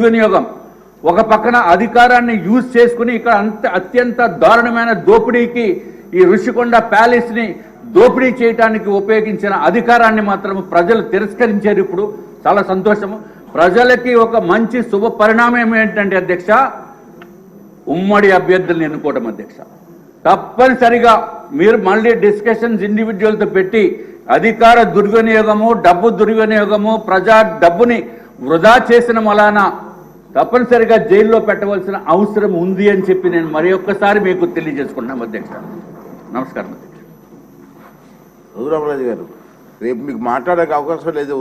వినియోగం ఒక పక్కన అధికారాన్ని యూజ్ చేసుకుని ఇక్కడ అత్యంత దారుణమైన దోపిడీకి ఈ ఋషికొండ ప్యాలెస్ ని దోపిడీ చేయడానికి ఉపయోగించిన అధికారాన్ని మాత్రం ప్రజలు తిరస్కరించారు. ఇప్పుడు చాలా సంతోషము. ప్రజలకి ఒక మంచి శుభ పరిణామం ఏంటంటే అధ్యక్ష, ఉమ్మడి అభ్యర్థులను ఎన్నుకోవడం అధ్యక్ష. తప్పనిసరిగా మీరు మళ్ళీ డిస్కషన్స్ ఇండివిజువల్తో పెట్టి అధికార దుర్వినియోగము, డబ్బు దుర్వినియోగము, ప్రజా డబ్బుని వృధా చేసిన వలన తప్పనిసరిగా జైల్లో పెట్టవలసిన అవసరం ఉంది అని చెప్పి నేను మరి ఒక్కసారి మీకు తెలియజేసుకుంటున్నాను అధ్యక్ష. నమస్కారం అధ్యక్ష. రఘురామరాజు గారు, రేపు మీకు మాట్లాడే అవకాశం లేదు,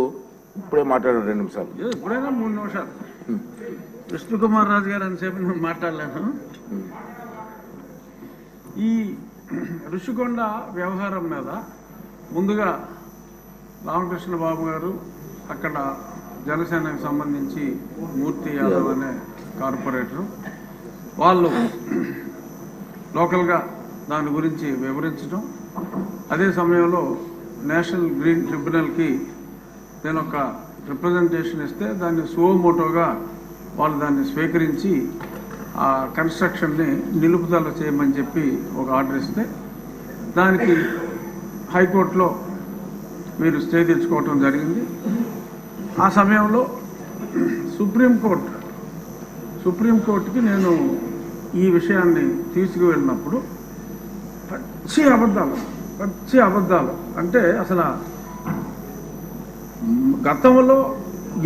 ఇప్పుడే మాట్లాడారు 2 నిమిషాలు. ఇప్పుడైనా 3 నిమిషాలు. విష్ణుకుమార్ రాజు గారు అని చెప్పి నేను మాట్లాడలేను. ఈ ఋషికొండ వ్యవహారం మీద ముందుగా రామకృష్ణ బాబు గారు, అక్కడ జనసేనకు సంబంధించి మూర్తి యాదవ్ అనే కార్పొరేటర్, వాళ్ళు లోకల్గా దాని గురించి వివరించడం, అదే సమయంలో నేషనల్ గ్రీన్ ట్రిబ్యునల్కి నేను ఒక రిప్రజెంటేషన్ ఇస్తే దాన్ని సువోమోటోగా వాళ్ళు దాన్ని స్వీకరించి ఆ కన్స్ట్రక్షన్ని నిలుపుదల చేయమని చెప్పి ఒక ఆర్డర్ ఇస్తే దానికి హైకోర్టులో మీరు స్టే తెచ్చుకోవటం జరిగింది. ఆ సమయంలో సుప్రీంకోర్టుకి నేను ఈ విషయాన్ని తీసుకువెళ్ళినప్పుడు పచ్చి అబద్ధాలు అంటే అసలు గతంలో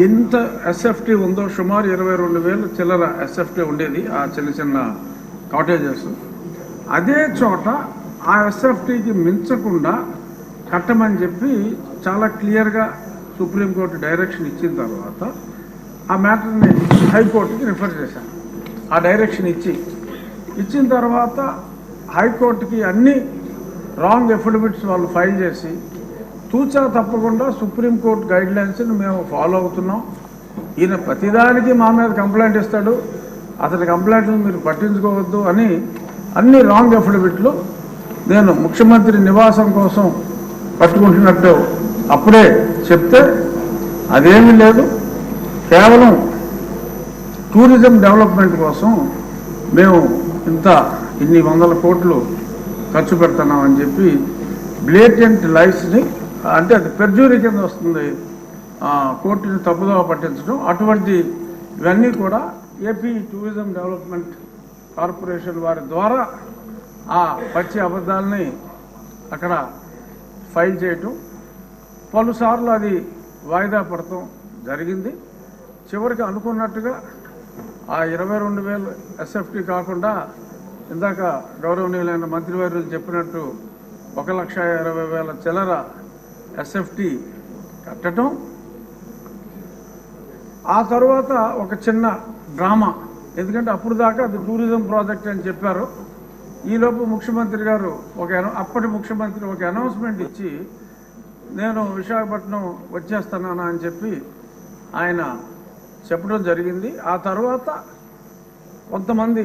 ఎంత ఎస్ఎఫ్టీ ఉందో సుమారు 22,000 చిల్లర ఎస్ఎఫ్టీ ఉండేది ఆ చిన్న చిన్న కాటేజెస్. అదే చోట ఆ ఎస్ఎఫ్టీకి మించకుండా కట్టమని చెప్పి చాలా క్లియర్గా సుప్రీంకోర్టు డైరెక్షన్ ఇచ్చిన తర్వాత ఆ మ్యాటర్ని హైకోర్టుకి రిఫర్ చేశాను. ఆ డైరెక్షన్ ఇచ్చిన తర్వాత హైకోర్టుకి అన్ని రాంగ్ ఎఫిడవిట్స్ వాళ్ళు ఫైల్ చేసి తూచా తప్పకుండా సుప్రీంకోర్టు గైడ్ లైన్స్ని మేము ఫాలో అవుతున్నాం. ఈయన ప్రతిదానికి మా మీద కంప్లైంట్ ఇస్తాడు, అతని కంప్లైంట్లు మీరు పట్టించుకోవద్దు అని అన్ని రాంగ్ ఎఫిడవిట్లు నేను ముఖ్యమంత్రి నివాసం కోసం పట్టుకుంటున్నట్టు అప్పుడే చెప్తే అదేమీ లేదు, కేవలం టూరిజం డెవలప్మెంట్ కోసం మేము ఇన్ని 100 కోట్లు ఖర్చు పెడుతున్నామని చెప్పి బ్లేటెంట్ లైస్ని, అంటే అది పెర్జూరీ కింద వస్తుంది, కోర్టుని తప్పుదోవ పట్టించడం. అటువంటి ఇవన్నీ కూడా ఏపీ టూరిజం డెవలప్మెంట్ కార్పొరేషన్ వారి ద్వారా ఆ పచ్చి అబద్ధాలని అక్కడ ఫైల్ చేయటం, పలుసార్లు అది వాయిదా పడటం జరిగింది. చివరికి అనుకున్నట్టుగా ఆ 22,000 ఎస్ఎఫ్టీ కాకుండా ఇందాక గౌరవనీయులైన మంత్రివర్యులు చెప్పినట్టు 1,20,000 చిల్లర ఎస్ఎఫ్టీ కట్టడం. ఆ తర్వాత ఒక చిన్న డ్రామా, ఎందుకంటే అప్పుడు దాకా అది టూరిజం ప్రాజెక్ట్ అని చెప్పారు. ఈలోపు ముఖ్యమంత్రి గారు అప్పటి ముఖ్యమంత్రి ఒక అనౌన్స్మెంట్ ఇచ్చి నేను విశాఖపట్నం వచ్చేస్తున్నాను అని చెప్పి ఆయన చెప్పడం జరిగింది. ఆ తర్వాత కొంతమంది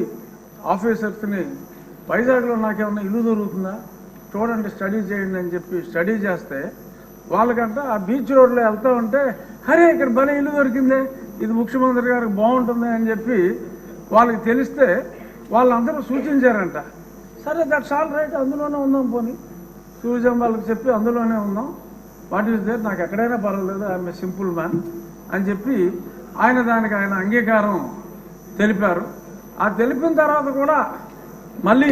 ఆఫీసర్స్ని వైజాగ్లో నాకేమన్నా ఇల్లు దొరుకుతుందా చూడండి, స్టడీ చేయండి అని చెప్పి స్టడీ చేస్తే వాళ్ళకంట ఆ బీచ్ రోడ్లో వెళ్తూ ఉంటే అరే ఇక్కడ భలే ఇల్లు దొరికిందే, ఇది ముఖ్యమంత్రి గారికి బాగుంటుంది అని చెప్పి వాళ్ళకి తెలిస్తే వాళ్ళందరూ సూచించారంట. సరే దట్స్ ఆల్ రైట్, అందులోనే ఉందాం, పోనీ టూరిజం వాళ్ళకి చెప్పి అందులోనే ఉందాం, వాట్ ఈస్ దేర్, నాకు ఎక్కడైనా పర్వాలేదు, ఐఎమ్ ఏ సింపుల్ మ్యాన్ అని చెప్పి దానికి ఆయన అంగీకారం తెలిపారు. ఆ తెలిపిన తర్వాత కూడా మళ్ళీ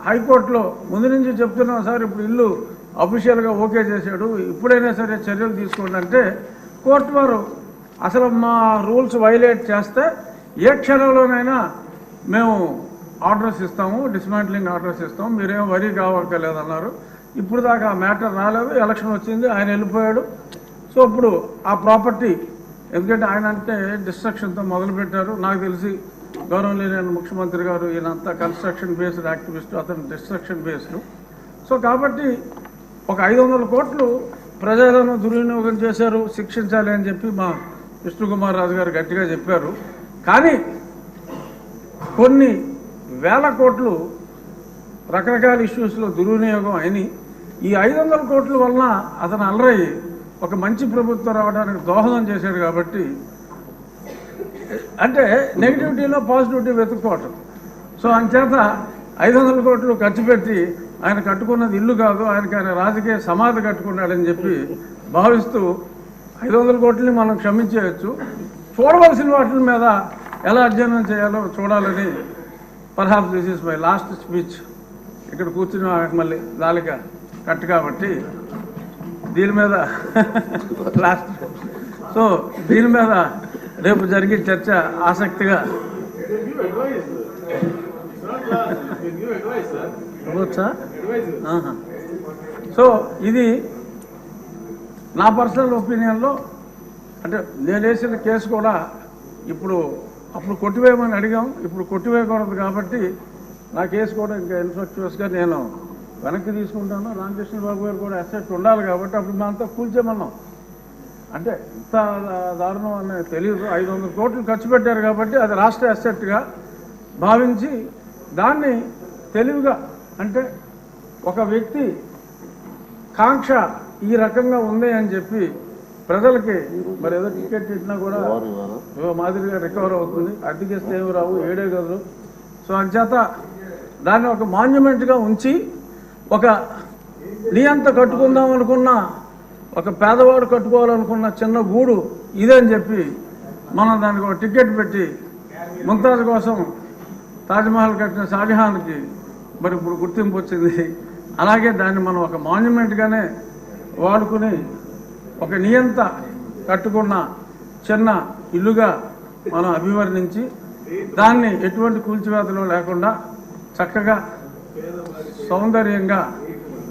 హైకోర్టులో ముందు నుంచి చెప్తున్నాం సార్, ఇప్పుడు ఇల్లు అఫీషియల్గా ఓకే చేశాడు, ఇప్పుడైనా సరే చర్యలు తీసుకోండి అంటే కోర్టు వారు అసలు మా రూల్స్ వైలేట్ చేస్తే ఏ క్షణంలోనైనా మేము ఆర్డర్స్ ఇస్తాము, డిస్మాంట్లింగ్ ఆర్డర్స్ ఇస్తాము, మీరేం వరీ కావక్కర్లేదన్నారు. ఇప్పుడు దాకా ఆ మ్యాటర్ రాలేదు, ఎలక్షన్ వచ్చింది, ఆయన వెళ్ళిపోయాడు. సో ఇప్పుడు ఆ ప్రాపర్టీ, ఎందుకంటే ఆయన అంటే డిస్ట్రక్షన్తో మొదలుపెట్టారు, నాకు తెలిసి గౌరవనీయులైన ముఖ్యమంత్రి గారు ఈయనంతా కన్స్ట్రక్షన్ బేస్డ్ యాక్టివిస్ట్, అతను డిస్ట్రక్షన్ బేస్డ్. సో కాబట్టి ఒక 500 కోట్లు ప్రజలను దుర్వినియోగం చేశారు, శిక్షించాలి అని చెప్పి మా విష్ణుకుమార్ రాజు గారు గట్టిగా చెప్పారు. కానీ కొన్ని వేల కోట్లు రకరకాల ఇష్యూస్లో దుర్వినియోగం అయినాయి. ఈ 500 కోట్ల వలన అతను అలరయ్యి ఒక మంచి ప్రభుత్వం రావడానికి దోహదం చేశాడు. కాబట్టి అంటే నెగిటివిటీలో పాజిటివిటీ వెతుక్కోవటం. సో అంచేత 500 కోట్లు ఖర్చు పెట్టి ఆయన కట్టుకున్నది ఇల్లు కాదు, ఆయన రాజకీయ సమాధి కట్టుకున్నాడని చెప్పి భావిస్తూ 500 కోట్లని మనం క్షమించేయచ్చు. చూడవలసిన వాటి మీద ఎలా అధ్యయనం చేయాలో చూడాలని perhaps this is my last speech. ఇక్కడ కూర్చుని మళ్ళీ దాలిక కట్టు కాబట్టి దీని మీద లాస్ట్. సో దీని మీద రేపు జరిగే చర్చ ఆసక్తిగా సో ఇది నా పర్సనల్ ఒపీనియన్లో, అంటే నేను వేసిన కేసు కూడా అప్పుడు కొట్టివేయమని అడిగాం, ఇప్పుడు కొట్టివేయకూడదు కాబట్టి నా కేసు కూడా ఇంకా ఇన్ఫ్లక్చువస్గా నేను వెనక్కి తీసుకుంటాను. రామకృష్ణ బాబు గారు కూడా అసెట్ ఉండాలి కాబట్టి అప్పుడు మేమంతా కూల్చేమన్నాం. అంటే ఇంత దారుణం అనేది తెలియదు. 500 కోట్లు ఖర్చు పెట్టారు కాబట్టి అది రాష్ట్ర అసెట్గా భావించి దాన్ని తెలివిగా, అంటే ఒక వ్యక్తి కాంక్ష ఈ రకంగా ఉంది అని చెప్పి ప్రజలకి మరి ఏదో టికెట్ ఇచ్చినా కూడా మాదిరిగా రికవర్ అవుతుంది, అద్దెకిస్తే ఏమి రావు, 7 గదులు. సో అంచేత దాన్ని ఒక మాన్యుమెంట్గా ఉంచి ఒక నియంత కట్టుకుందాం అనుకున్న, ఒక పేదవాడు కట్టుకోవాలనుకున్న చిన్న గూడు ఇదని చెప్పి మనం దానికి ఒక టికెట్ పెట్టి ముంతాజ్ కోసం తాజ్మహల్ కట్టిన షాజహాన్కి మరి ఇప్పుడు గుర్తింపు వచ్చింది. అలాగే దాన్ని మనం ఒక మాన్యుమెంట్గానే వాడుకుని ఒక నియంత కట్టుకున్న చిన్న ఇల్లుగా మనం అభివర్ణించి దాన్ని ఎటువంటి కూల్చివేతలు లేకుండా చక్కగా సౌందర్యంగా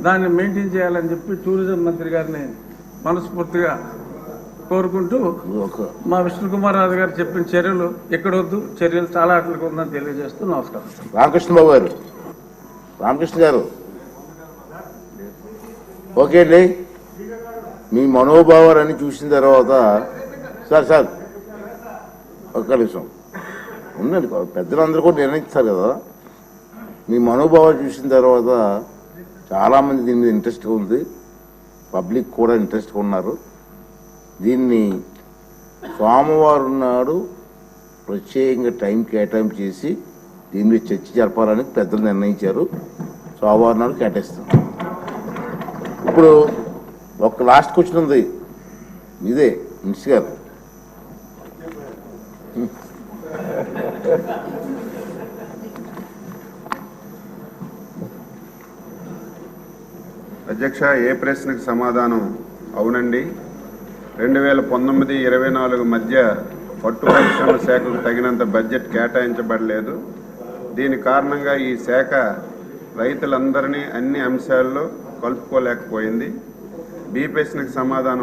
దాన్ని మెయింటైన్ చేయాలని చెప్పి టూరిజం మంత్రి గారిని మనస్ఫూర్తిగా కోరుకుంటూ మా విష్ణుకుమార్ రాజు గారు చెప్పిన చర్యలు ఎక్కడొద్దు, చర్యలు చాలా అట్లకు ఉందని తెలియజేస్తూ నమస్కారం. రామకృష్ణ బాబు గారు, రామకృష్ణ గారు, ఓకే అండి. మీ మనోభావాలన్నీ చూసిన తర్వాత సార్ ఒక్క నిమిషం ఉండండి, పెద్దలందరూ కూడా నిర్ణయిస్తారు కదా. మీ మనోభావాలు చూసిన తర్వాత చాలామంది దీని మీద ఇంట్రెస్ట్గా ఉంది, పబ్లిక్ కూడా ఇంట్రెస్ట్గా ఉన్నారు. దీన్ని సోమవారం నాడు ప్రత్యేకంగా టైం కేటాయింపు చేసి దీని మీద చర్చ జరపాలని పెద్దలు నిర్ణయించారు. సోమవారం నాడు కేటాయిస్తాం. ఇప్పుడు ఒక లాస్ట్ క్వశ్చన్ ఉంది, ఇదే మినిస్టర్ గారు. అధ్యక్ష, ఏ ప్రశ్నకు సమాధానం అవునండి. 2019-24 మధ్య పట్టు పరిశ్రమ శాఖకు తగినంత బడ్జెట్ కేటాయించబడలేదు. దీని కారణంగా ఈ శాఖ రైతులందరినీ అన్ని అంశాల్లో కలుపుకోలేకపోయింది. బి ప్రశ్నకు సమాధానం